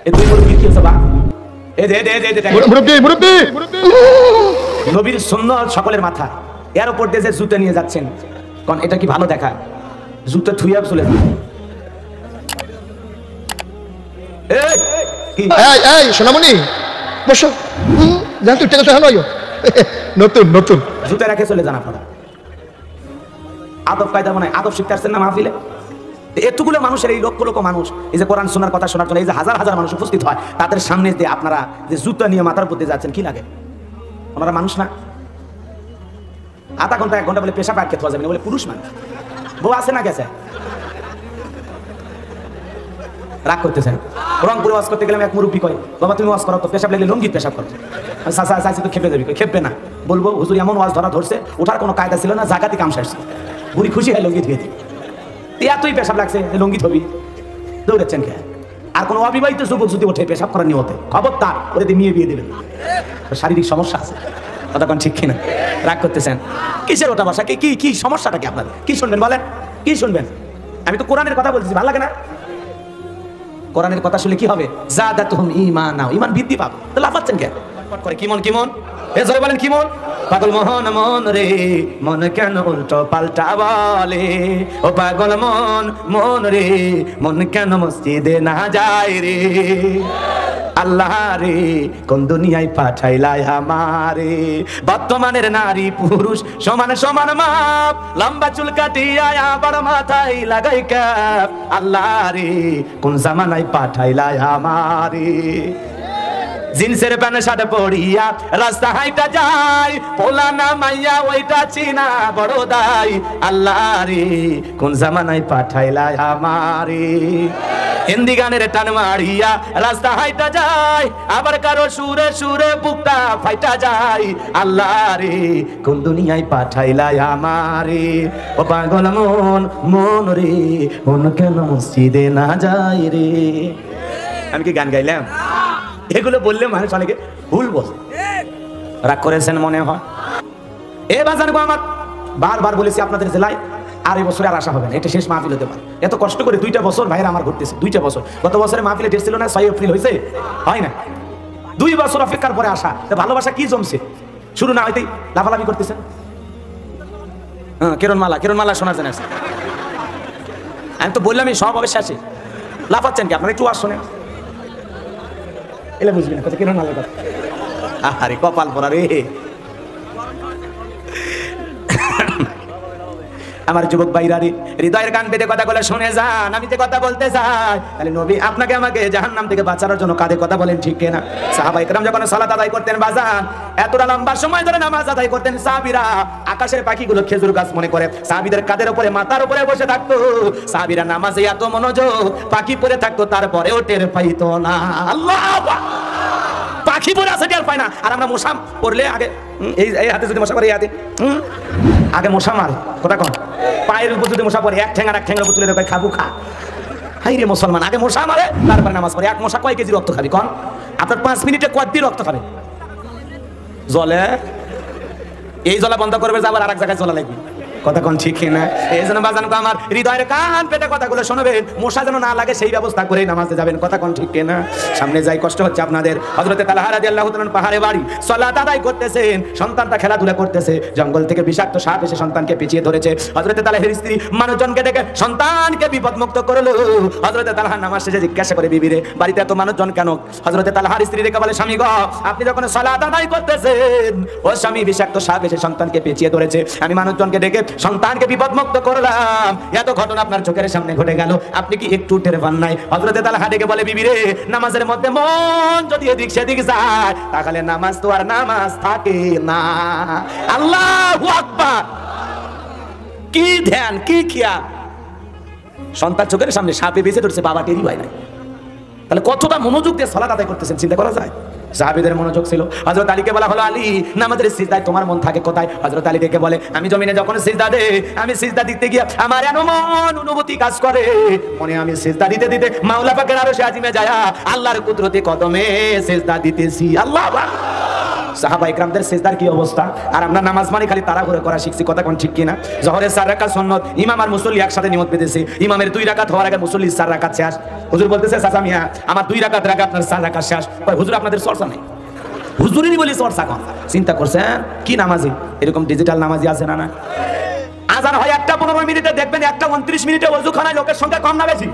এই দুই মুরব্বি কি হচ্ছে বা নবীর সুন্নাত সকলের মাথা, এর উপর দিয়ে যে জুতা নিয়ে যাচ্ছেন, কোন এটা কি ভালো দেখা? জুতা থুইয়া চলে যান। এই সোনামণি বসো, জান তুই টাকা চালানো নতুন নতুন জুতা রেখে চলে যান আপনারা। আদব কায়দা মনে হয় আদব শিখতে আসছেন না মাহফিলে? এতগুলো মানুষের, এই লক্ষ লক্ষ মানুষ এই যে কোরআন শোনার কথা শোনার জন্য এই যে হাজার হাজার মানুষ উপস্থিত হয়, তাদের সামনে দিয়ে আপনারা যে জুতা নিয়ে মাথার উপর দিয়ে যাচ্ছেন, কি লাগে? ওনারা মানুষ না? আধা ঘন্টা 1 ঘন্টা বলে পেশা পাক খেতে যাবে না বলে পুরুষ মানুষ। বউ আছে না গেছে? রাগ করতেছেন। রংপুরে ওয়াজ করতে গেলাম, এক মুরব্বী কয়, বাবা তুমি ওয়াজ করো তো, পেশাব লাগলে লঙ্গিত পেশাব করো। চাচি তো খেপে যাবি, খেপবে না। বলবো হুজুর এমন ওয়াজ ধরছে, ওঠার কোনো কায়দা ছিল না, জাগাতি কাম শেষ। বুড়ি খুশি হয় লঙ্গিত হয়ে এতই পেশাব লাগছে লঙ্গিত হবি, দৌড়াচ্ছেন কে? আর কোনো অবিবাহিত যুবক যদি ওঠে পেশাব করার নিয়তে, খবর তার ওদের মেয়ে বিয়ে দেবেন, শারীরিক সমস্যা আছে। কতক্ষণ ঠিক কিনা? রাগ করতেছেন কিসের? ওটা বসা কি কি সমস্যাটা কি আপনাদের? কি শুনবেন বলেন, কি শুনবেন? আমি তো কোরআনের কথা বলতেছি, ভালো লাগে না? কোরআনের কথা শুনলে কি হবে? জাদাতুহুম ঈমানা, ঈমান বৃদ্ধি পাবে। তো লাফাচ্ছেন কেন? করে কিমন কিমন এ জোরে বলেন কিমন? পাগল মন মন রে মন কেন উল্টো পাল্টা বলে, ও পাগল মন মন রে মন কেন মসজিদে না যায় রে, আল্লাহ রে কোন দুনিয়ায় পাঠাইলাই আমারে। বর্তমানের নারী পুরুষ সমান সমান মাপ, লম্বা চুল কাটিয়া আবার মাথায় লাগাই ক্যাপ, আল্লাহ রে কোন জামানায় পাঠাইলাই আমারে। জিন্সের প্যান্ট শার্ট পরিয়া রাস্তা হাইটা যায়, পোলা না মাইয়া ওইটা চিনা বড় দাই, আল্লাহ রে কোন জামানায় পাঠাইলাই আমারে। হিন্দি গানের টান মারিয়া রাস্তা হাইটা যায়, আবার কারো সুরে সুরে বুকটা ফাইটা যায়, আল্লাহ রে কোন দুনিয়ায় পাঠাইলাই আমারে। ও পাগল মন মন রে মন কেন মসজিদে না যায় রে। আমি কি গান গাইলাম? এগুলো বললে মানুষ অনেকে ভুল বলে, রাগ করেছেন মনে হয়। এ বাজার গো আমার বারবার বলেছি আপনাদের জেলায় আর এই বছরে আর আসা হবে না, এটা শেষ মাহফিল হতে পারে। এত কষ্ট করে 2টা বছর ভাইরা আমার ঘুরতেছে, 2টা বছর। গত বছরে মাহফিলে ডেট ছিল না, 6 এপ্রিল হয়েছে, হয় না? 2 বছর অপেক্ষার পরে আসা, ভালোবাসা কি জমছে, শুরু না হইতেই লাফালাফি করতেছেন। হ্যাঁ কিরণমালা শোনা যায় না। আমি তো বললামই সব হবে শেষে, লাফাচ্ছেন কি আপনারা? একটু আর শোনেন, এলে বুঝবি না কথা। কিরণ মালার কথা, আরে কপাল পরা রে। আমার যুবক ভাইরা রে, হৃদয়ের কান পেতে কথাগুলো শুনে যান। আমি যে কথা বলতে চাই, তাহলে নবী আপনাকে আমাকে জাহান্নাম থেকে বাঁচানোর জন্য কাঁধে কথা বলেন, ঠিক কিনা? সাহাবায়ে কেরাম যখন সালাত আদায় করতেন বাজান, এতটা লম্বা সময় ধরে নামাজ আদায় করতেন, সাহাবীরা আকাশের পাখিগুলো খেজুর গাছ মনে করে সাহাবীদের কাঁধের উপরে মাথার উপরে বসে থাকতো। সাহাবীরা নামাজে এত মনোযোগ, পাখি পড়ে থাকতো তারপরেও টের পাইতো না। আল্লাহ পাখি পড়ে আছে টের পায় না। আর আমরা মশা পড়লে আগে এই হাতে যদি মশা পড়ে, এই হাতে আগে মশা মার কথা কন, পায়ের উপর যদি মশা পড়ে এক ঠ্যাং আর এক ঠ্যাংয়ের উপর তুলে দেয়, খাবো খা। হাই রে মুসলমান, আগে মশা মারে তারপরে নামাজ পড়ে। এক মশা কয় কেজি রক্ত খাবি কন? আপনার 5 মিনিটে কতদিন রক্ত খাবে? জলে এই জলা বন্ধ করবে, আবার আর এক জায়গায় জলা লাগবে, কথা কোন ঠিক না? এই জন্য বাজান আমার হৃদয়ের কান পেতে কথাগুলো শুনবেন, মশা যেন না লাগে সেই ব্যবস্থা করে নামাজে যাবেন, কথা কোন ঠিক না? সামনে যাই কষ্ট হচ্ছে আপনাদের। হযরতে তালহা রাদিয়াল্লাহু তাআলা পাহাড়ে বাড়ি, সালাত আদায় করতেছেন, সন্তানটা খেলাধুলা করতেছে, জঙ্গল থেকে বিষাক্ত সাপ এসে সন্তানকে পেঁচিয়ে ধরেছে। হযরতে তালহার স্ত্রী মানুষজনকে ডেকে সন্তানকে বিপদমুক্ত করলো। হযরতে তালহা নামাজ শেষে জিজ্ঞাসা করে, বিবিরে বাড়িতে এত মানুষজন কেন? হযরতে তালহার স্ত্রী ডেকে বলে, স্বামী গো আপনি যখন সালাত আদায় করতেছেন, ও স্বামী বিষাক্ত সাপ এসে সন্তানকে পেঁচিয়ে ধরেছে, আমি মানুষজনকে ডেকে সন্তানকে বিপদমুক্ত করলাম, এত ঘটনা আপনার চোখের সামনে ঘটে গেল, আপনি কি একটু টের পান নাই? হযরতে তালহা ডেকে বলে, বিবি রে নামাজের মধ্যে মন যদি এদিক সেদিক যায়, তাহলে নামাজ তো আর নামাজ থাকে না। আল্লাহু আকবার, কি ধ্যান, কি খেয়াল! সন্তান চোখের সামনে সাপে বেঁচে ধরছে, বাবা টেরি হয় নাই, তাহলে কতটা মনোযোগ দিয়ে সালাত আদায় করতেছেন চিন্তা করা যায়? সাহাবীদের মনোযোগ ছিল। হযরত আলীকে বলা হলো, আলী নামাজের সিজদায় তোমার মন থাকে কোথায়? হযরত আলী ডেকে বলে, আমি জমিনে যখন সিজদা দেই, আমি সিজদা দিতে গিয়ে আমার এমন অনুভূতি কাজ করে, মনে আমি সিজদা দিতে দিতে মাওলা পাকের আরশে আজিমে যায় আল্লাহর কুদরতি কদমে সিজদা দিতেছি। আল্লাহ সাহাবা ইকরামদের সিজদার কি অবস্থা। আর আমরা নামাজ মানে খালি তাড়াহুড়ো করা শিখছি, কথা কোন ঠিক কিনা। জোহরের 4 রাকাত সুন্নাত, ইমাম আর মুসল্লি একসাথে নিয়ত বেঁধেছে, ইমামের 2 রাকাত হওয়ার আগে মুসল্লির 4 রাকাত শেষ। হুজুর বলতেছে চাচা মিয়া আমার 2 রাকাত রাখা আপনার 4 রাকাত শেষ। কয় হুজুর আপনাদের চর্চা নাই, হুজুরেরই বলি চর্চা কম। চিন্তা করছেন কি নামাজি, এরকম ডিজিটাল নামাজি আছে না? না আজান হয় 1টা 15 মিনিটে, দেখবেন 1টা 29 মিনিটে ওযুখানায় লোকের সংখ্যা কম না বেশি?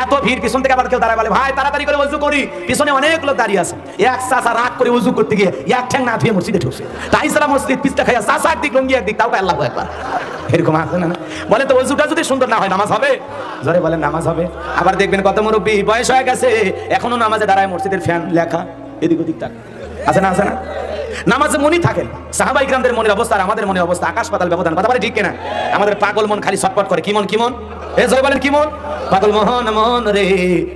এত ভিড়, পিছন থেকে আবার কেউ দাঁড়ায় বলে ভাই তাড়াতাড়ি করে ওযু করি, পিছনে অনেক লোক দাঁড়িয়ে আছে। এক চাচা রাগ করে ওযু করতে গিয়ে এক ঠ্যাং না ধুয়ে মসজিদে ঢুকছে। তাই সালাম মসজিদ পিছটা খাইয়া চাচা একদিক লঙ্গি একদিক, তাও আল্লাহু আকবার। এরকম আছে না? বলে তো ওযুটা যদি সুন্দর না হয় নামাজ হবে? জোরে বলেন নামাজ হবে। আবার দেখবেন কত মুরব্বী বয়স হয়ে গেছে এখনো নামাজে দাঁড়ায়, মসজিদের ফ্যান লেখা এদিক ওদিক তাক আছে না? আছে না? নামাজে মনি থাকেন। সাহাবা ইকরামদের মনের অবস্থা আর আমাদের মনের অবস্থা আকাশ পাতাল ব্যবধান, কথা বলে ঠিক কিনা? আমাদের পাগল মন খালি ছটফট করে, কি মন কি মন? এ জয় বলেন কি মন? পাগল মোহন মন রে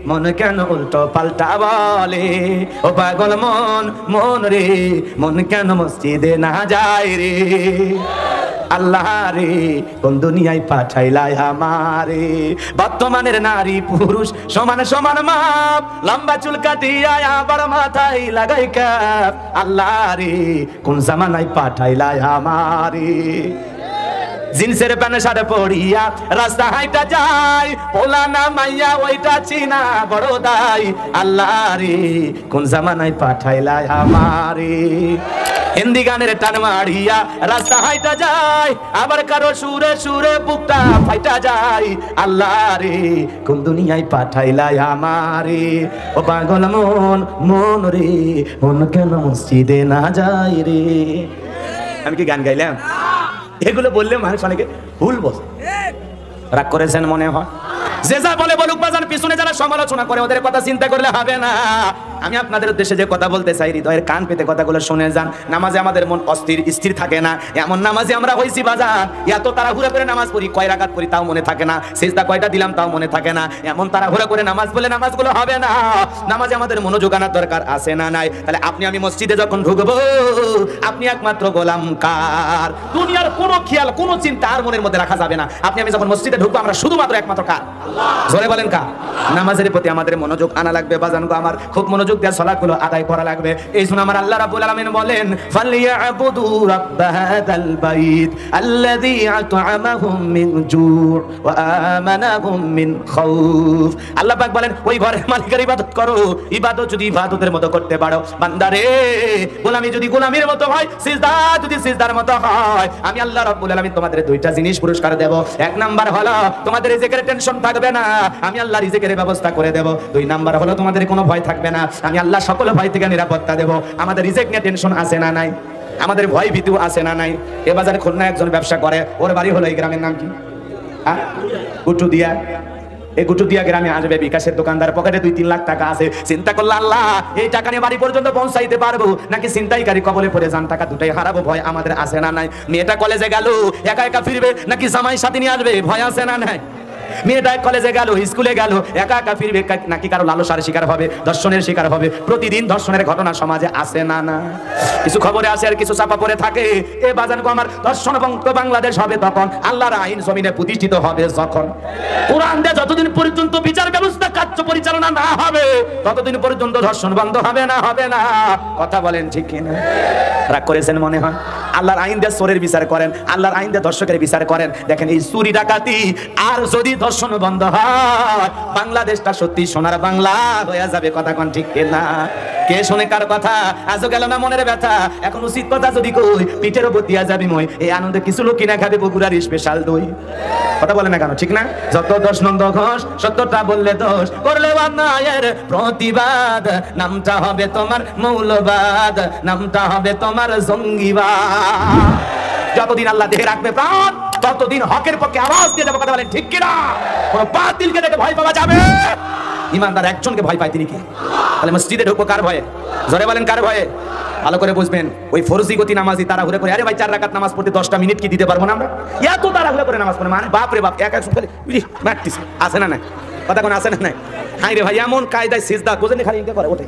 মন কেন উল্টো পাল্টা বলে, ও পাগল মন মন রে মন কেন মসজিদে না যায় রে, আল্লাহ রে কোন দুনিয়ায় পাঠাইলাই আমারে। বর্তমানের নারী পুরুষ সমান সমান মাপ, লম্বা চুল কাটিয়া আবার মাথায় লাগাই কাপ, আল্লাহ রে কোন জামানায় পাঠাইলাই আমারে। জিন্সের প্যান্ট শার্ট পরিয়া রাস্তা হাইটা যায়, পোলা না মাইয়া ওইটা চিনা বড় দাই, আল্লাহ রে কোন জামানায় পাঠাইলাই আমারে। হিন্দি গানের টান মারিয়া রাস্তা হাইটা যায়, আবার কারো সুরে সুরে বুকটা ফাইটা যায়, আল্লাহ রে কোন দুনিয়ায় পাঠাইলাই আমারে। ও পাগল মন মন রে মন কেন মসজিদে না যায় রে। আমি কি গান গাইলাম? এগুলো বললে মানুষ অনেকে ভুল বোঝে, রাগ করেছেন মনে হয়। যে যা বলে বলুক বাজান, পিছনে যারা সমালোচনা করে ওদের কথা চিন্তা করলে হবে না। আমি আপনাদের উদ্দেশ্যে যে কথা বলতে চাই, হৃদয়ের কান পেতে কথাগুলো শুনে যান। নামাজে আমাদের মন অস্থির স্থির থাকে না, এমন নামাজে আমরা হইছি বাজান। এত তাড়াহুড়া করে নামাজ পড়ি, কয় রাকাত পড়ি তাও মনে থাকে না, সিজদা কয়টা দিলাম তাও মনে থাকে না। এমন তাড়াহুড়া করে নামাজ পড়লে নামাজগুলো হবে না। নামাজে আমাদের মনোযোগ আনার দরকার আছে না নাই? তাহলে আপনি আমি মসজিদে যখন ঢুকবো, আপনি একমাত্র গোলাম কার? দুনিয়ার কোনো খেয়াল কোনো চিন্তা আর মনের মধ্যে রাখা যাবে না। আপনি আমি যখন মসজিদে ঢুকবো আমরা শুধুমাত্র একমাত্র কার? জোরে বলেন কার? নামাজের প্রতি আমাদের মনোযোগ আনা লাগবে বাজান গো আমার, খুব মনোযোগ দিয়ে সালাতগুলো আদায় করা লাগবে। এই জন্য আমার আল্লাহ রাব্বুল আলামিন বলেন ফালিয়াবুদু রাব্ব হাযাল বাইত আল্লাযী আত'আমাহুম মিন জু' ওয়া আমানাহুম মিন খাউফ। আল্লাহ পাক বলেন ওই ঘরের মালিকের ইবাদত করো। ইবাদত যদি ইবাদতের মতো করতে পারো বান্দারে, গোলামি যদি গোলামির মতো হয়, সিজদা যদি সিজদার মতো হয়, আমি আল্লাহ রাব্বুল আলামিন তোমাদের দুইটা জিনিস পুরস্কার দেব। এক নাম্বার হলো তোমাদের রিজিকের টেনশন থাকবে না, আমি আল্লাহ রিজিকের ব্যবস্থা করে দেব। 2 নাম্বার হলো তোমাদের কোনো ভয় থাকবে না, আমি আল্লাহ সকল ভয় থেকে নিরাপত্তা দেব। আমাদের রিজিক নিয়ে টেনশন আছে না নাই? আমাদের ভয় ভীতি আছে না নাই? এ বাজারে খুলনা একজন ব্যবসা করে, ওর বাড়ি হলো এই গ্রামের নাম কি? গুটুদিয়া। এই গুটুদিয়া গ্রামে আসবে বিকাশের দোকানদার, পকেটে 2-3 লাখ টাকা আছে। চিন্তা করলো আল্লাহ এই টাকা নিয়ে বাড়ি পর্যন্ত পৌঁছাইতে পারবো নাকি ছিনতাইকারী কবলে পড়ে যান টাকা দুটাই হারাবো, ভয় আমাদের আছে না নাই? মেয়েটা কলেজে গেল একা একা ফিরবে নাকি জামাই সাথে নিয়ে আসবে, ভয় আছে না নাই? মেয়েটা কলেজে গেল স্কুলে গেল একা একা ফিরবে নাকি কারো লালসার শিকার হবে, দর্শনের শিকার হবে? প্রতিদিন দর্শনের ঘটনা সমাজে আসে না না? কিছু খবরে আসে আর কিছু চাপা পড়ে থাকে। এ বাজানগো আমার, দর্শন মুক্ত বাংলাদেশ হবে তখন, আল্লাহর আইন জমিনে প্রতিষ্ঠিত হবে যখন। কোরআন দিয়ে যতদিন পর্যন্ত বিচার ব্যবস্থা কার্য পরিচালনা না হবে ততদিন পর্যন্ত ধর্ষণ বন্ধ হবে না, হবে না? কথা বলেন ঠিক কিনা? রাগ করেছেন মনে হয়? আল্লাহর আইন দিয়ে চোরের বিচার করেন, আল্লাহর আইন দিয়ে দর্শকের বিচার করেন। দেখেন এই চুরি ডাকাতি আর যদি ধর্ষণ বন্ধ হয়, বাংলাদেশটা সত্যি সোনার বাংলা হয়ে যাবে। কথা কোন ঠিক না? কে শুনে কার কথা? আজও গেল না মনের ব্যথা, এখন উচিত কথা যদি কই পিঠের উপর দিয়া যাবি মই। এই আনন্দে কিছু লোক কিনা খাবে বগুড়ার স্পেশাল দই। কথা বলে না কেন? ঠিক না? যত দোষ নন্দ ঘোষ, সত্যটা বললে দোষ, করলে অন্যায়ের প্রতিবাদ, নামটা হবে তোমার মৌলবাদ, নামটা হবে তোমার জঙ্গিবাদ। যতদিন আল্লাহ দেহে রাখবে প্রাণ ততদিন হকের পক্ষে আওয়াজ দিয়ে যাবো। কথা বলেন ঠিক কিনা? কোন বাতিলকে দেখে ভয় পাওয়া যাবে? ইমানদার একজনকে ভয় পায়, তিনি কি? তাহলে মসজিদে ঢুকবো কার ভয়ে? জোরে বলেন কার ভয়ে? ভালো করে বুঝবেন। ওই ফরজি গতি নামাজি তাড়াহুড়ো করে, আরে ভাই 4 রাকাত নামাজ পড়তে 10টা মিনিট কি দিতে পারবো না আমরা? এত তাড়াহুড়ো করে নামাজ পড়ে মানে বাপ রে বাপ, এক এক করে মারতিস। আছে না নাই? কথা কোন আছে না নাই? হাই রে ভাই এমন কায়দায় সিজদা গোজেন খালি ইনকে করে ওঠে,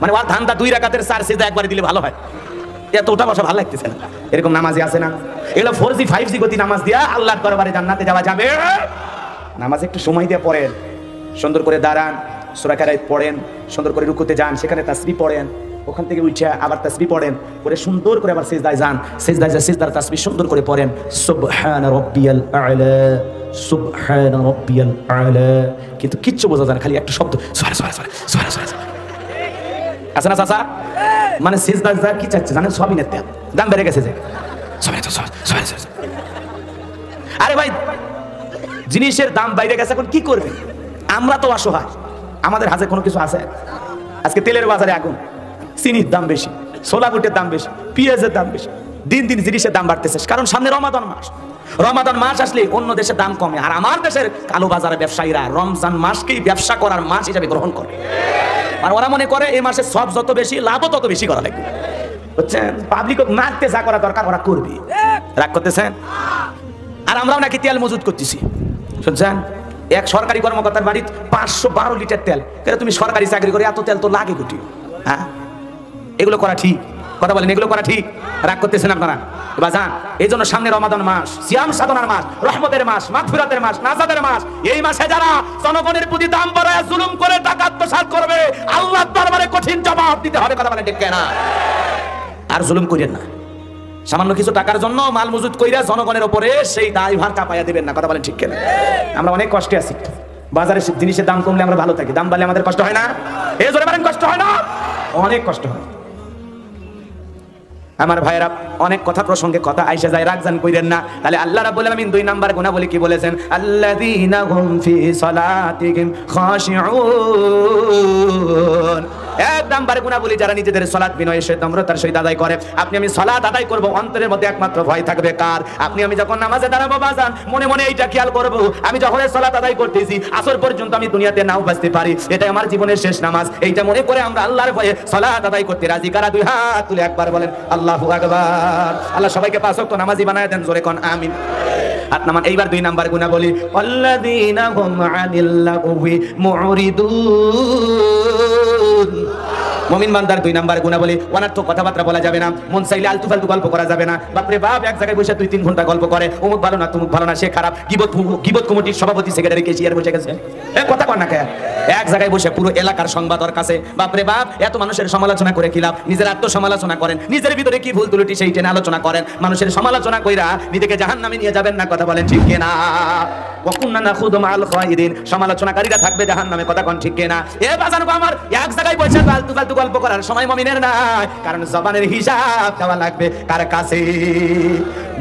মানে ওর ধান্দা 2 রাকাতের 4 সিজদা একবারে দিলে ভালো হয়। এত ওটা বসা ভালো লাগতেছে না, এরকম নামাজি আছে না? এগুলো 4G 5G গতি নামাজ দিয়া আল্লাহর দরবারে জান্নাতে যাওয়া যাবে। নামাজ একটু সময় দিয়ে পড়েন, সুন্দর করে দাঁড়ান, সূরা কারাত পড়েন, সুন্দর করে রুকুতে যান, সেখানে তাসবিহ পড়েন, ওখান থেকে উঠে আবার তাসবিহ পড়েন, করে সুন্দর করে আবার সিজদায় যান, সিজদায় যা সিজদার তাসবিহ সুন্দর করে পড়েন, সুবহানা রাব্বিয়াল আ'লা, সুবহানা রাব্বিয়াল আ'লা। কিন্তু কিচ্ছু বোঝা যায় না, খালি একটা শব্দ আছে না চাচা? মানে সিজদায় যা কি চাচ্ছে জানেন? সবই নেতে দাম বেড়ে গেছে যে। আরে ভাই, জিনিসের দাম বাইরে গেছে, এখন কি করবে? আমরা তো অসহায়, আমাদের হাতে কোনো কিছু আছে? আজকে তেলের বাজারে আগুন, চিনির দাম বেশি, ছোলা বুটের দাম বেশি, পেঁয়াজের দাম বেশি, দিন দিন জিনিসের দাম বাড়তেছে, কারণ সামনে রমাদান মাস। রমাদান মাস আসলে অন্য দেশের দাম কমে, আর আমার দেশের কালো বাজারে ব্যবসায়ীরা রমজান মাসকেই ব্যবসা করার মাস হিসাবে গ্রহণ করে। আর ওরা মনে করে এই মাসে সব যত বেশি, লাভও তত বেশি করা লাগবে। বুঝছেন? পাবলিক মারতে যা করা দরকার ওরা করবে। রাগ করতেছেন? আর আমরাও নাকি তেল মজুত করতেছি, শুনছেন? এক সরকারি কর্মকর্তার বাড়িতে 512 লিটার তেল। তুমি সরকারি চাকরি করে এত তেল তো লাগে কোটি? হ্যাঁ, এগুলো করা ঠিক? কথা বলেন, এগুলো করা ঠিক? রাগ করতেছেন আপনারা? এবার যান, এই জন্য সামনে রমাদান মাস, সিয়াম সাধনার মাস, রহমতের মাস, মাগফিরাতের মাস, নাজাতের মাস। এই মাসে যারা জনগণের প্রতি দাম বাড়ায় জুলুম করে টাকা আত্মসাৎ করবে, আল্লাহর দরবারে কঠিন জবাব দিতে হবে। কথা বলেন ঠিক কিনা? আর জুলুম করেন না। সামান্য কিছু টাকার জন্য মাল মজুত কইরা জনগণের উপরে সেই দায়ভার চাপাইয়া দিবেন না। কথা বলেন ঠিক কিনা? আমরা অনেক কষ্টে আছি, বাজারে জিনিসের দাম কমলে আমরা ভালো থাকি, দাম বাড়লে আমাদের কষ্ট হয় না? এই জোরে বলেন, কষ্ট হয় না? অনেক কষ্ট হয়। আমার ভাইরা, অনেক কথা প্রসঙ্গে কথা আইসা যায়, রাগজান কইরেন না। তাহলে আল্লাহ রাব্বুল আলামিন 2 নাম্বার গুনাহ কি বলেছেন? আল্লাযীনা হুম ফি সালাতিহিম খাশিউন। 1 নাম্বার গুনাহ যারা নিজেদের সালাত বিনয়ের সহিত নম্রতার সহিত আদায় করে। আপনি আমি সালাত আদায় করব, অন্তরের মধ্যে একমাত্র ভয় থাকবে কার? আপনি আমি যখন নামাজে দাঁড়াবো বাজান, মনে মনে এইটা খেয়াল করব, আমি যখন সালাত আদায় করতেছি, আসর পর্যন্ত আমি দুনিয়াতে নাও বাঁচতে পারি, এটা আমার জীবনের শেষ নামাজ। এইটা মনে করে আমরা আল্লাহর ভয়ে সালাত আদায় করতে রাজি। কারা 2 হাত তুলে একবার বলেন আল্লাহু আকবার। আল্লাহ সবাইকে 5 ওয়াক্ত নামাজি বানায় দেন, জোরে কোন আমিন। হাত নামান। এইবার 2 নাম্বার গুনাহ বলি, আল্লাযীনা হুম আনিল লাগwi মুরিদুন। মুমিন বান্দার 2 নাম্বার গুনাহ বলি, অনর্থক কথাবার্তা বলা যাবে না, মন চাইলে আলতু ফালতু গল্প করা যাবে না। বাপরে বাপ, এক জায়গায় বসে 2-3 ঘন্টা গল্প করে, অমুক ভালো না, তমুক ভালো না, সে খারাপ, গীবত কমিটির সভাপতি সেক্রেটারি কেশিয়ার বসে গেছে, কথা কর না কে? এক জায়গায় বসে পুরো এলাকার সংবাদ ওর কাছে। বাপরে বাপ, এত মানুষের সমালোচনা করে কি লাভ? নিজের আত্মসমালোচনা করেন, নিজের ভিতরে কি ভুল ত্রুটি সেই টেনে আলোচনা করেন। মানুষের সমালোচনা কইরা নিজেকে জাহান্নামে নিয়ে যাবেন না। কথা বলেন ঠিক কিনা? ওয়া কুননা নাখুদু মাআল খায়িদিন। সমালোচনাকারীরা থাকবে জাহান্নামে। কথা কোন ঠিক কিনা? এ বাজানো আমার এক জায়গায় বসে ফালতু ফালতু গল্প করার সময় মুমিনের নাই, কারণ জবানের হিসাব দেওয়া লাগবে কার কাছে?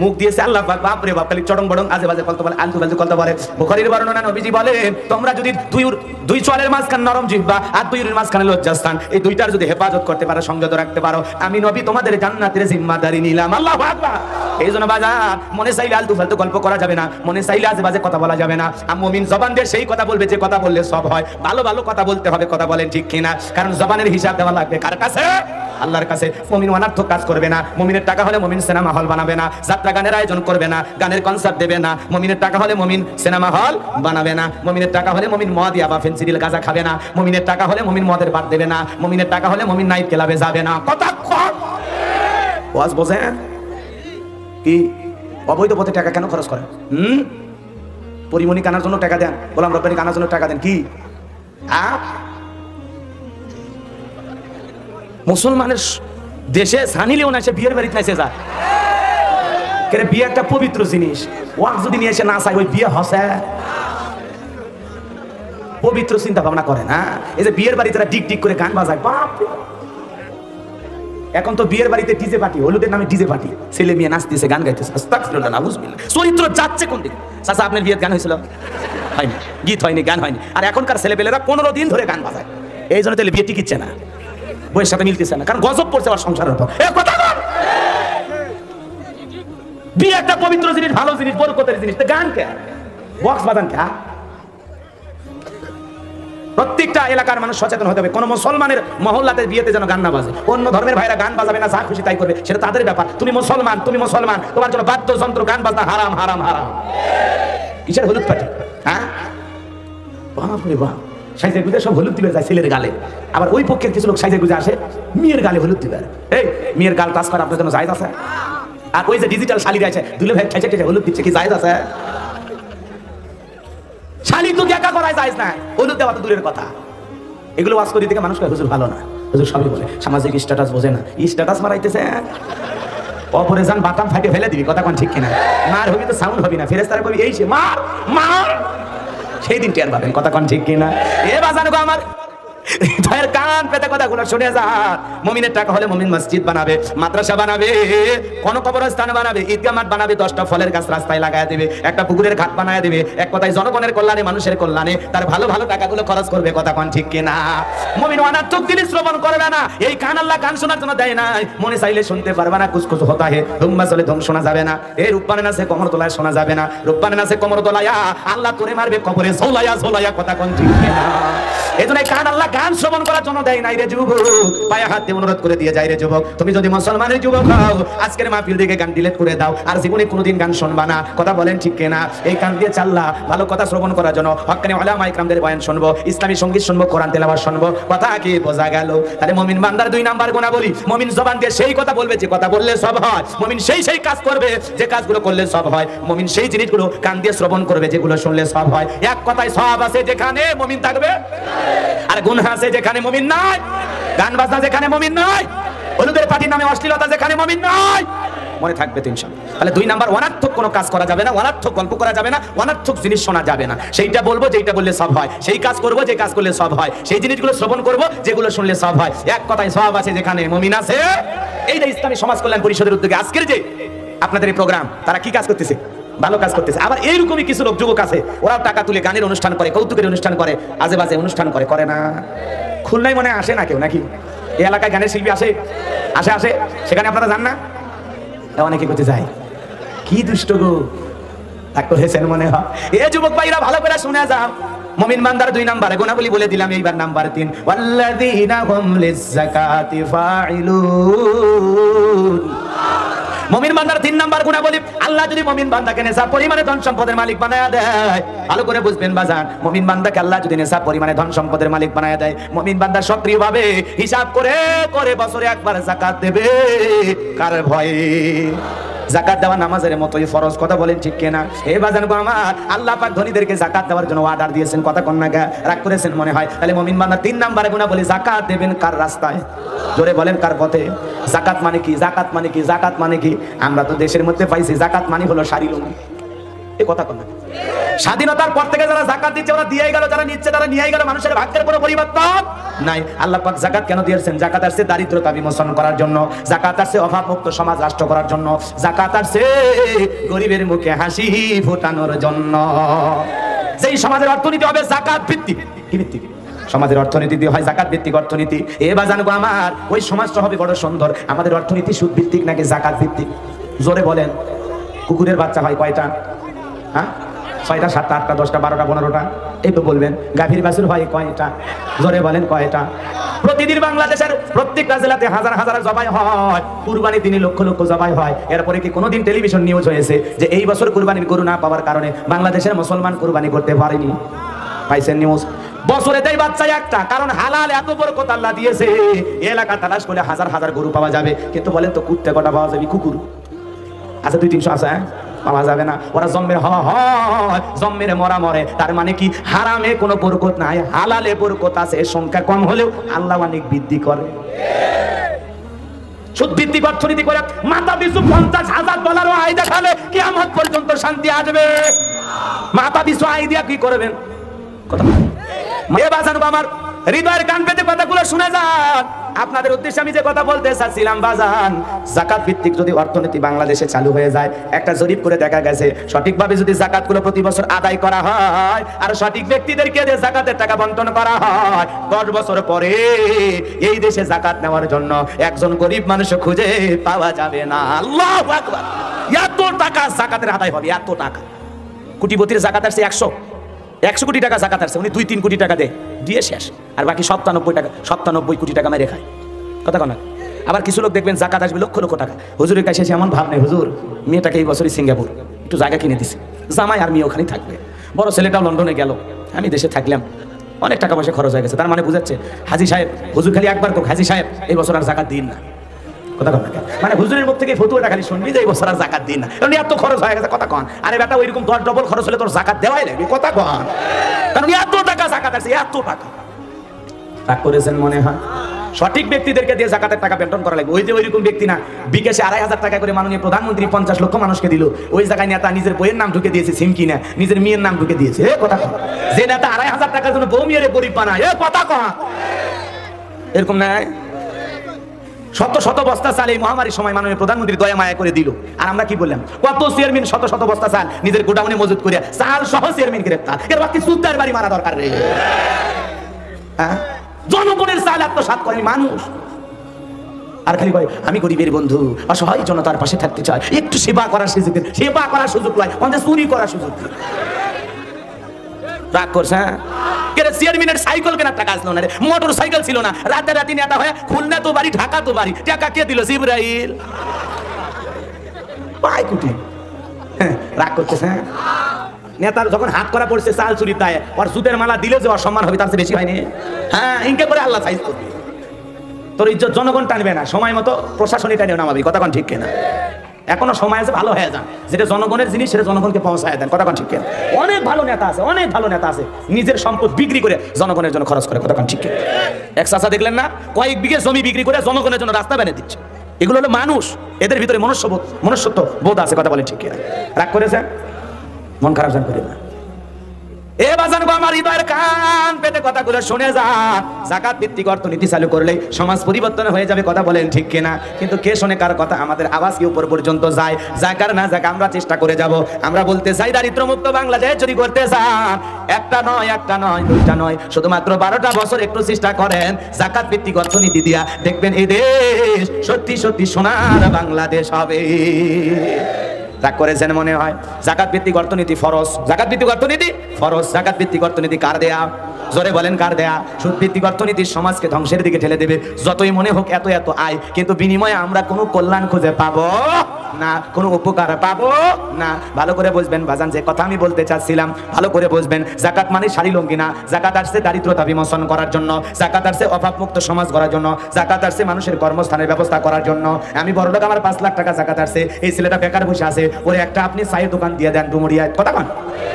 মুখ দিয়েছে আল্লাহ পাক, বাপ রে বাপ, খালি চড়ং বড়ং আজে বাজে কথা বলে, আলতু ফালতু কথা বলে। বুখারীর বর্ণনা, নবীজি বলেন, তোমরা যদি দুই চোয়ালের মাঝখানে নরম জিহ্বা আর 2 উরের মাঝখানে লজ্জাস্থান, এই 2টার যদি হেফাজত করতে পারো, সংযত রাখতে পারো, আমি নবী তোমাদের জান্নাতের জিম্মাদারি নিলাম। আল্লাহু আকবার। এই জন্য বাজার, মনে চাইলে আলতু ফালতু গল্প করা যাবে না, মনে চাইলে আজে বাজে কথা বলা যাবে না। আর মুমিন জবান দিয়ে সেই কথা বলবে যে কথা বললে সব হয়। ভালো ভালো কথা বলতে হবে। কথা বলেন ঠিক কিনা? কারণ জবানের হিসাব দেওয়া লাগবে কার কাছে? আল্লাহর কাছে। মুমিন অনার্থক কাজ করবে না। মুমিনের টাকা হলে মুমিন সিনেমা হল বানাবে না, যাত্রা গানের আয়োজন করবে না, গানের কনসার্ট দেবে না। মুমিনের টাকা হলে মুমিন সিনেমা হল বানাবে না। মুমিনের টাকা হলে মুমিন মদ বা ফেন্সিডিল গাঁজা খাবে না। মুমিনের টাকা হলে মুমিন মদের বাদ দেবে না। মুমিনের টাকা হলে মুমিন নাইট ক্লাবে যাবে না। কথা কম ওয়াজ বোঝেন কি? অবৈধ পথে টাকা কেন খরচ করে? পরিমণি কানার জন্য টাকা দেন, গোলাম রব্বানি কানার জন্য টাকা দেন, কি মুসলমানের দেশে সানিলেও না, সে বিয়ের বাড়িতে নাইছে যায়। কেন? বিয়ে একটা পবিত্র জিনিস, ওয়াক যদি নিয়ে এসে না চাই, ওই বিয়ে হসে? পবিত্র চিন্তা ভাবনা করে না। এই যে বিয়ের বাড়িতে ডিক ডিক করে গান বাজায়, বাপ। এখন তো বিয়ের বাড়িতে ডিজে পার্টি, হলুদের নামে ডিজে পার্টি, ছেলে মেয়ে নাচতেছে, গান গাইতেছে। আস্তাগফিরুল্লাহ, নাউযুবিল্লাহ। চরিত্র যাচ্ছে কোন দিকে? চাচা, আপনার বিয়ের গান হয়েছিল? হয়নি, গীত হয়নি, গান হয়নি। আর এখনকার ছেলেপেলেরা 15 দিন ধরে গান বাজায়। এই জন্য তাহলে বিয়ে টিকিচ্ছে না, বইয়ের সাথে মিলতেছে না, কারণ গজব পড়ছে আমার সংসারের উপর। বিয়ে একটা পবিত্র জিনিস, ভালো জিনিস, বরকতের জিনিস, গান কে? বক্স বাজান কে? প্রত্যেকটা এলাকার মানুষ সচেতন হতে হবে। কোন মুসলমানের মহল্লাতে বিয়েতে যেন গান না বাজে। অন্য ধর্মের ভাইরা গান বাজাবে না, যা খুশি তাই করবে, সেটা তাদের ব্যাপার। তুমি মুসলমান, তোমার জন্য বাদ্যযন্ত্র, গান বাজনা হারাম, হারাম, হারাম। কিসের হলুদ পাটি? হ্যাঁ, বাপ রে বাপ, সাইজে গুজে সব হলুদ দিবে যায় ছেলের গালে। আবার ওই পক্ষের কিছু লোক সাইজে গুজে আসে মেয়ের গালে হলুদ দিবে। এই মেয়ের গাল টাচ করা আপনার জন্য জায়েজ আছে? আর ওই যে ডিজিটাল শালি আছে, দুলে ভাই ঠেচে ঠেচে হলুদ দিচ্ছে, কি জায়েজ আছে? শালি তো দেখা করায় জায়েজ না, হলুদ দেওয়া তো দূরের কথা। এগুলো ওয়াজ করি থেকে মানুষ কয় হুজুর ভালো না। হুজুর সবই বলে, সামাজিক স্ট্যাটাস বোঝে না, স্ট্যাটাস মারাইতেছে অপরে যান বাটাম ফাটে ফেলে দিবি, কথা কোন ঠিক কিনা? মার হবি তো সাউন্ড হবি না, ফেরেশতারা কবি এই সে মার মার, সেই দিন টের পাবেন, কথা কোন ঠিক কিনা? এ বাজানো গো আমার ভাইয়ের কান পেতে কথাগুলো শুনে যা। মুমিনের টাকা হলে মুমিন মসজিদ বানাবে, মাদ্রাসা বানাবে, কোন কবরস্থান বানাবে, ঈদগাহ মাঠ বানাবে, 10টা ফলের গাছ রাস্তায় লাগায় দেবে, একটা পুকুরের ঘাট বানায় দেবে, এক কথায় জনগণের কল্যাণে, মানুষের কল্যাণে তার ভালো ভালো টাকাগুলো খরচ করবে, কথা কোন ঠিক কিনা? মুমিন অনার্থক জিনিস শ্রবণ করবে না। এই কান আল্লাহ কান শোনার জন্য দেয় নাই, মনে চাইলে শুনতে পারবে না, কুচকুচ হতা হে ধুম্বা চলে ধুম শোনা যাবে না, এই রূপবানে নাচে কমর তোলায় শোনা যাবে না, রূপবানে নাচে কমর তোলায়া আল্লাহ তোরে মারবে কবরে ঝোলায়া ঝোলায়া, কথা কোন ঠিক কিনা? এজন্য কান আল্লাহ গান শ্রবণ করার জন্য দেয় নাই রে যুবক। পায়ে হাত দিয়ে অনুরোধ করে দিয়ে যায় রে যুবক, তুমি যদি মুসলমানের যুবক হও আজকের মাহফিল থেকে গান ডিলিট করে দাও, আর জীবনে কোনোদিন গান শুনবা না, কথা বলেন ঠিক কিনা? এই কান দিয়ে চাল্লা ভালো কথা শ্রবণ করার জন্য হক্কানি উলামা ইকরামদের বয়ান শুনবো, ইসলামী সঙ্গীত শুনবো, কোরআন তেলাওয়াত শুনবো, কথা কি বোঝা গেল? তাহলে মুমিন বান্দার 2 নাম্বার গুনাহ বলি, মুমিন জবান দিয়ে সেই কথা বলবে যে কথা বললে সব হয়, মুমিন সেই কাজ করবে যে কাজগুলো করলে সব হয়, মুমিন সেই জিনিসগুলো কান দিয়ে শ্রবণ করবে যেগুলো শুনলে সব হয়। এক কথায় সব আছে যেখানে মুমিন থাকবে, আর গুনাহ আছে যেখানে মুমিন নাই, গান বাজনা যেখানে মুমিন নাই, হলুদের পার্টির নামে অশ্লীলতা যেখানে মুমিন নাই, মনে থাকবে তো ইনশাআল্লাহ। তাহলে 2 নাম্বার, অনার্থক কোনো কাজ করা যাবে না, অনার্থক গল্প করা যাবে না, অনার্থক জিনিস শোনা যাবে না, সেইটা বলবো যেটা বললে সব হয়, সেই কাজ করবো যে কাজ করলে সব হয়, সেই জিনিসগুলো শ্রবণ করবো যেগুলো শুনলে সব হয়। এক কথায় সব আছে যেখানে মুমিন আছে। এই যে ইসলামী সমাজ কল্যাণ পরিষদের উদ্যোগে আজকের যে আপনাদের এই প্রোগ্রাম, তারা কি কাজ করতেছে? ভালো কাজ করতেছে। আবার এইরকমই কিছু লোক যুবক আছে, ওরাও টাকা তুলে গানের অনুষ্ঠান করে, কৌতুকের অনুষ্ঠান করে, আজে বাজে অনুষ্ঠান করে, করে না? খুলনায় মনে আসে না কেউ নাকি? এই এলাকায় গানের শিল্পী আসে আসে আসে, সেখানে আপনারা যান না? অনেকে করতে যায়, কি দুষ্ট গো তা করেছেন মনে হয়। এ যুবক ভাইরা ভালো করে শুনে যাও, মুমিন বান্দার 2 নাম্বারে গুনাহগুলি বলে দিলাম, এইবার নাম্বার 3, ওয়াল্লাযীনা হুম লিয-যাকাতি ফাঈলুন। মুমিন বান্দার 3 নাম্বার গুনাহ বলি, আল্লাহ যদি মুমিন বান্দাকে নেশাব পরিমাণে ধন সম্পদের মালিক বানায়া দেয়, ভালো করে বুঝবেন বাজান, মুমিন বান্দাকে আল্লাহ যদি নেশাব পরিমাণে ধন সম্পদের মালিক বানায়া দেয়, মুমিন বান্দা সক্রিয়ভাবে হিসাব করে করে বছরে একবার যাকাত দেবে, কার ভয়ে? যাকাত দেওয়া নামাজের মতোই ফরজ, কথা বলেন ঠিক কিনা? হে বাজান গো আমার, আল্লাহ পাক ধনীদেরকে যাকাত দেওয়ার জন্য অর্ডার দিয়েছেন, কথা কোন না রাগ করেছেন মনে হয়। তাহলে মুমিন বান্দা 3 নম্বরে গুনাহ বলি, যাকাত দেবেন কার রাস্তায়? জোরে বলেন কার পথে? যাকাত মানে কি? যাকাত মানে কি? যাকাত মানে কি? আমরা তো দেশের মধ্যে পাইছি যাকাত মানে হলো শাড়ি লুঙ্গি, এই কথা কোন না? স্বাধীনতার পর থেকে যারা যাকাত দিচ্ছে ওরা দিয়েই গেল, যারা নিচ্ছে তারা নিয়েই গেল, মানুষের ভাগ্যের কোনো পরিবর্তন নাই। আল্লাহ পাক যাকাত কেন দিয়েছেন? যাকাত আসছে দারিদ্রতা বিমোচন করার জন্য, যাকাত আসছে অভাবমুক্ত সমাজ রাষ্ট্র করার জন্য, যাকাত আসছে গরিবের মুখে হাসি ফোটানোর জন্য। যেই সমাজের অর্থনীতি হবে যাকাত ভিত্তিক, কি ভিত্তিক? সমাজের অর্থনীতি দিয়ে হয় যাকাত ভিত্তিক অর্থনীতি। এ বাজান গো আমার, ওই সমাজটা হবে বড় সুন্দর। আমাদের অর্থনীতি সুদ ভিত্তিক নাকি যাকাত ভিত্তিক? জোরে বলেন। কুকুরের বাচ্চা হয় কয়টা? হ্যাঁ, 6টা 7টা 8টা 10টা 12টা 15টা, এই তো বলবেন। গাভীর বাছুর হয় কয়টা? জোরে বলেন কয়টা? প্রতিদিন বাংলাদেশের প্রত্যেকটা জেলাতে হাজার হাজার জবাই হয়, কুরবানির দিনে লক্ষ লক্ষ জবাই হয়। এরপরে কি কোনোদিন টেলিভিশন নিউজ হয়েছে যে এই বছর কুরবানির গরু না পাওয়ার কারণে বাংলাদেশের মুসলমান কুরবানি করতে পারেনি? পাইছেন নিউজ? বছরে দেয় বাচ্চা একটা, কারণ হালাল এত বরকত আল্লাহ দিয়েছে, এলাকা তালাশ করলে হাজার হাজার গরু পাওয়া যাবে। কিন্তু বলেন তো কুত্তে কটা পাওয়া যাবে? কুকুর আছে 200-300 আছে, পাওয়া যাবে না। ওরা জন্মের হওয়া হয়, জন্মের মরা মরে। তার মানে কি হারামে কোনো বরকত নাই, হালালে বরকত আছে। সংখ্যা কম হলেও আল্লাহ অনেক বৃদ্ধি করে। সুদ ভিত্তিক অর্থনীতি করে মাথা পিছু $50,000 আয় দেখালে কিয়ামত পর্যন্ত শান্তি আসবে? মাথা পিছু আয় দিয়া কি করবেন? কথা আমার হৃদয়ের কান পেতে কথাগুলো শুনে যান। আপনাদের উদ্দেশ্যে আমি যে কথা বলতে চাচ্ছিলাম বাজান, যাকাত ভিত্তিক যদি অর্থনীতি বাংলাদেশে চালু হয়ে যায়, একটা জরিপ করে দেখা গেছে সঠিকভাবে যদি যাকাতগুলো প্রতি বছর আদায় করা হয় আর সঠিক ব্যক্তিদেরকে যে যাকাতের টাকা বন্টন করা হয়, 10 বছর পরে এই দেশে যাকাত নেওয়ার জন্য একজন গরিব মানুষ খুঁজে পাওয়া যাবে না। আল্লাহু আকবার! এত টাকা যাকাতের আদায় হবে, এত টাকা। কোটিপতির যাকাত আসছে 100 কোটি টাকা যাকাত আসছে, উনি 2-3 কোটি টাকা দিয়ে শেষ, আর বাকি 97 কোটি টাকা মেরে খায়। কথা কন। আবার কিছু লোক দেখবেন যাকাত আসবে লক্ষ লক্ষ টাকা, হুজুরের কাছে এসে এমন ভাব নেই, হুজুর মেয়েটাকে এই বছরই সিঙ্গাপুর একটু জায়গা কিনে দিছে, জামাই আর মেয়ে ওখানেই থাকবে, বড় ছেলেটাও লন্ডনে গেল, আমি দেশে থাকলাম, অনেক টাকা পয়সা খরচ হয়ে গেছে। তার মানে বুঝাচ্ছে হাজি সাহেব, হুজুর খালি একবার কোক, হাজি সাহেব এই বছর আর যাকাত দিন না। কথা কন। মানে হুজুরের মুখ থেকে ফতুয়াটা খালি শুনবি যে এই বছর আর যাকাত দিন না, কারণ এত খরচ হয়ে গেছে। কথা কন। আরে বেটা, ওইরকম 10 ডবল খরচ হলে তোর যাকাত দেওয়াই লাগবে। কথা কন। কারণ এত টাকা যাকাত আছে, এত টাকা। রাগ করেছেন মনে হয়? সঠিক ব্যক্তিদেরকে দিয়ে জাকাতের টাকা বন্টন করা লাগবে। ওই যে ওইরকম ব্যক্তি না, বিকাশে 2,500 টাকা করে মাননীয় প্রধানমন্ত্রী 50 লক্ষ মানুষকে দিল, ওই জায়গায় নেতা নিজের বইয়ের নাম ঢুকে দিয়েছে, সিম কিনা নিজের মেয়ের নাম ঢুকে দিয়েছে। কথা কয় যে নেতা 2,500 টাকার জন্য বউ মেয়েরে গরিব বানায়, কথা কয় এরকম নাই। শত শত বস্তা চাল এই মহামারীর সময় মাননীয় প্রধানমন্ত্রী দয়া মায়া করে দিল, আর আমরা কি বললাম? কত চেয়ারম্যান শত শত বস্তা চাল নিজের গোডাউনে মজুত করে চাল সহ চেয়ারম্যান গ্রেফতার। এর বাকি সুদ্দার বাড়ি মারা দরকার রে। জনগণের চাল আত্মসাৎ করেনি মানুষ, আর খালি কয় আমি গরিবের বন্ধু, অসহায় জনতার পাশে থাকতে চাই, একটু সেবা করার সুযোগ, সেবা করার সুযোগ নয়, অন্তত চুরি করার সুযোগ। রাগ করছে? হ্যাঁ, চেয়ারম্যানের সাইকেল কেনার টাকা আসলো না রে, মোটর সাইকেল ছিল না, রাতে রাতে নেতা হয়ে খুলনা তো বাড়ি, ঢাকা তো বাড়ি, টাকা কে দিল? জিবরাইল। পাই কুটি। রাগ করতেছে? নেতার যখন হাত করা পড়ছে চাল চুরি, তাই ওর সুদের মালা দিলে যে অসম্মান হবে তার চেয়ে বেশি হয়নি? হ্যাঁ, ইনকে করে আল্লাহ সাইজ করবে। তোর ইজ্জত জনগণ টানবে না, সময় মতো প্রশাসনই টানিও নামাবি। কথা কোন ঠিক কিনা? এখনো সময় আছে, ভালো হয়ে যান। যেটা জনগণের জিনিস সেটা জনগণকে পৌঁছায় দেন। কথা কোন ঠিক কিনা? অনেক ভালো নেতা আছে, অনেক ভালো নেতা আছে, নিজের সম্পদ বিক্রি করে জনগণের জন্য খরচ করে। কথা কোন ঠিক কিনা? এক চাচা দেখলেন না, কয়েক বিঘে জমি বিক্রি করে জনগণের জন্য রাস্তা বানিয়ে দিচ্ছে। এগুলো হলো মানুষ, এদের ভিতরে মনুষ্যত্ব বোধ আছে। কথা বলেন ঠিক কিনা? রাগ করেছেন? মন খারাপ যান করে না। এ বাজান গো, আমার হৃদয়ের কান পেতে কথাগুলো শুনে যান। জাকাত ভিত্তিক অর্থনীতি চালু করলে সমাজ পরিবর্তন হয়ে যাবে। কথা বলেন ঠিক কিনা? কিন্তু কে শোনে কার কথা? আমাদের আওয়াজ কি উপর পর্যন্ত যায়? জাকার না জাকা আমরা চেষ্টা করে যাব। আমরা বলতে চাই দারিদ্র্যমুক্ত বাংলাদেশ যদি করতে চান, একটা নয়, দুইটা নয়, শুধুমাত্র 12টা বছর একটু চেষ্টা করেন জাকাত ভিত্তিক অর্থনীতি দিয়া, দেখবেন এই দেশ সত্যি সত্যি সোনার বাংলাদেশ হবে। রাগ করেছেন মনে হয়? জাকাত ভিত্তিক অর্থনীতি ফরজ, জাকাত ভিত্তিক অর্থনীতি ফরজ। জাকাত ভিত্তিক অর্থনীতি কার দেয়া? জোরে বলেন কার দেয়া? সুদ ভিত্তিক অর্থনীতি সমাজকে ধ্বংসের দিকে ঠেলে দেবে। যতই মনে হোক এত এত আয়, কিন্তু বিনিময়ে আমরা কোনো কল্যাণ খুঁজে পাবো না, কোনো উপকার পাবো না। ভালো করে বুঝবেন বাজান, যে কথা আমি বলতে চাচ্ছিলাম ভালো করে বুঝবেন। জাকাত মানে শাড়ি লুঙ্গি না। জাকাত আসছে দারিদ্রতা বিমোচন করার জন্য, জাকাত আসছে অভাবমুক্ত সমাজ গড়ার জন্য, জাকাত আসছে মানুষের কর্মস্থানের ব্যবস্থা করার জন্য। আমি বড়লোক, আমার 5 লাখ টাকা জাকাত আসছে, এই ছেলেটা বেকার বসে আছে, ওরে একটা আপনি চায়ের দোকান দিয়ে দেন ডুমুরিয়ায়। কথা কন,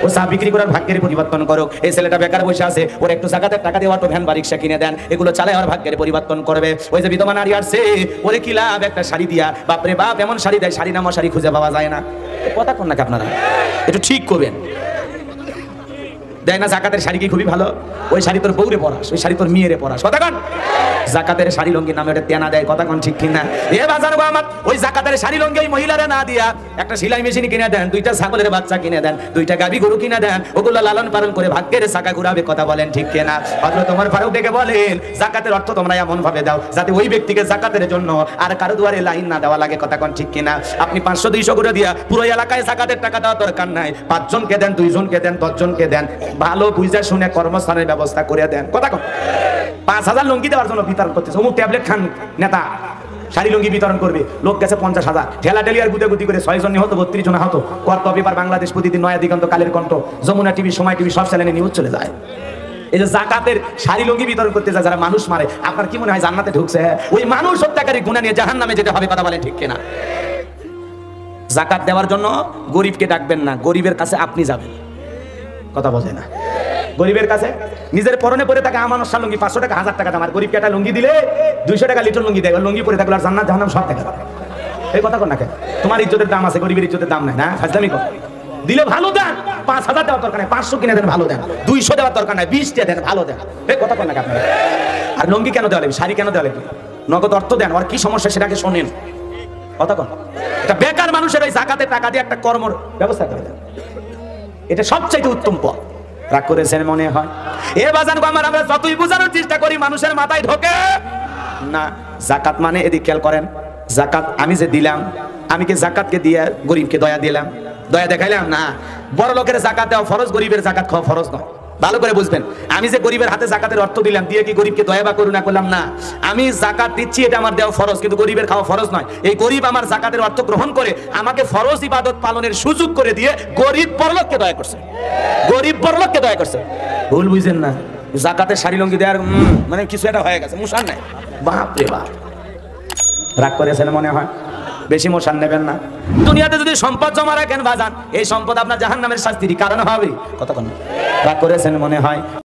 ও চা বিক্রি করার ভাগ্যের পরিবর্তন করুক। এই ছেলেটা বেকার বসে আছে, ওর একটু জাকাতের টাকা দিয়ে অটো ভ্যান বা রিক্সা কিনে দেন, এগুলো চালায় আর ভাগ্যের পরিবর্তন করবে। ওই যে বিধবা নারী আসছে, ওরে কি লাভ একটা শাড়ি দিয়া? বাপরে বাপ, এমন শাড়ি দেয়, শাড়ি নামা শাড়ি খুঁজে পাওয়া যায় না। কথা কোন নাকি আপনারা? একটু ঠিক করবেন। দেয় না জাকাতের শাড়ি কি খুবই ভালো? ওই শাড়ি তোর বউরে পরাস, ওই শাড়ি তোর মেয়েরে পরাস। কথা কন, জাকাতের শাড়ি লঙ্গি নামে ওটা তেনা দেয়। কথা কন ঠিক কিনা? এ বাজার গো আমার, ওই জাকাতের শাড়ি লঙ্গি ওই মহিলারা না দিয়া একটা সেলাই মেশিন কিনে দেন, 2টা ছাগলের বাচ্চা কিনে দেন, 2টা গাভী গরু কিনে দেন, ওগুলো লালন পালন করে ভাগ্যের চাকা ঘুরাবে। কথা বলেন ঠিক কিনা? হযরত ওমর ফারুক ডেকে বলেন, জাকাতের অর্থ তোমরা এমন ভাবে দাও যাতে ওই ব্যক্তিকে জাকাতের জন্য আর কারো দুয়ারে লাইন না দেওয়া লাগে। কথা কন ঠিক কিনা? আপনি 500-200 করে দিয়া পুরো এলাকায় জাকাতের টাকা দেওয়ার দরকার নাই। 5 জনকে দেন, 2 জনকে দেন, 10 জনকে দেন, ভালো বুঝা শুনে কর্মস্থানের ব্যবস্থা করে দেন। কথা কন, 5000 লুঙ্গি দেওয়ার জন্য বিতরণ করতেছে। অমুক ট্যাবলেট খান নেতা শাড়ি লুঙ্গি বিতরণ করবে, লোক গেছে 50,000, ঠেলা ঠেলি আর গুতে করে 6 জন নিহত, 32 জন আহত। কর্ত পেপার, বাংলাদেশ প্রতিদিন, নয়া দিগন্ত, কালের কণ্ঠ, যমুনা টিভি, সময় টিভি, সব চ্যানেলে নিউজ চলে যায়। এই যে জাকাতের শাড়ি লুঙ্গি বিতরণ করতে যায় যারা মানুষ মারে, আপনার কি মনে হয় জান্নাতে ঢুকছে? ওই মানুষ হত্যাকারী গুনাহ নিয়ে জাহান্নামে যেতে হবে। কথা বলেন ঠিক কিনা? জাকাত দেওয়ার জন্য গরিবকে ডাকবেন না, গরিবের কাছে আপনি যাবেন। কথা বোঝে না? গরিবের কাছে নিজের পরনে পরে থাকে আমানত লুঙ্গি 500 টাকা 1000 টাকা দাম, আর গরিবকে একটা লুঙ্গি দিলে 200 টাকা লিটার লুঙ্গি দেয়, লুঙ্গি পরে থাকলে আর জান্নাত জাহান্নাম সব টাকা। এই কথা কর না কেন? তোমার ইজ্জতের দাম আছে, গরিবের ইজ্জতের দাম নাই না? ফাজলামি কর। দিলে ভালো দেন, 5000 দেওয়ার দরকার নাই, 500 কিনে দেন, ভালো দেন। 200 দেওয়ার দরকার নাই, 20 টা দেন, ভালো দেন। এই কথা কর না কেন? আর লুঙ্গি কেন দেওয়া লাগবে? শাড়ি কেন দেওয়া লাগবে? নগদ অর্থ দেন, আর কি সমস্যা সেটাকে শোনেন। কথা কন, এটা বেকার মানুষের ওই জাকাতের টাকা দিয়ে একটা কর্মর ব্যবস্থা করে দেন, এটা সবচাইতে উত্তম পথ। রাগ করেছেন মনে হয়? এ বাজান গো আমার, আমরা যতই বোঝানোর চেষ্টা করি মানুষের মাথায় ঢোকে না। জাকাত মানে এদিকে খেয়াল করেন, জাকাত আমি যে দিলাম, আমি কি জাকাতকে দিয়ে গরিবকে দয়া দিলাম, দয়া দেখাইলাম? না। বড় লোকের জাকাত দেওয়া ফরজ, গরিবের জাকাত খাওয়া ফরজ নয়। ভালো করে বুঝবেন, আমি যে গরিবের হাতে জাকাতের অর্থ দিলাম, দিয়ে কি গরিবকে দয়া বা করুণা করলাম? না। আমি জাকাত দিচ্ছি, এটা আমার দেওয়া ফরজ, কিন্তু গরিবের খাওয়া ফরজ নয়। এই গরিব আমার জাকাতের অর্থ গ্রহণ করে আমাকে ফরজ ইবাদত পালনের সুযোগ করে দিয়ে গরিব বড়লোককে দয়া করছে, গরিব বড়লোককে দয়া করছে। ভুল বুঝেন না, জাকাতের শাড়ি লুঙ্গি দেওয়ার মানে কিছু একটা হয়ে গেছে, মুশান নাই। বাপ রে বাপ, রাগ করেছেন মনে হয়? বেশি মোশান নেবেন না। দুনিয়াতে যদি সম্পদ জমা রাখেন বাজান, এই সম্পদ আপনার জাহান্নামের শাস্তির কারণ হবে। কতক্ষণ রাগ করেছেন মনে হয়?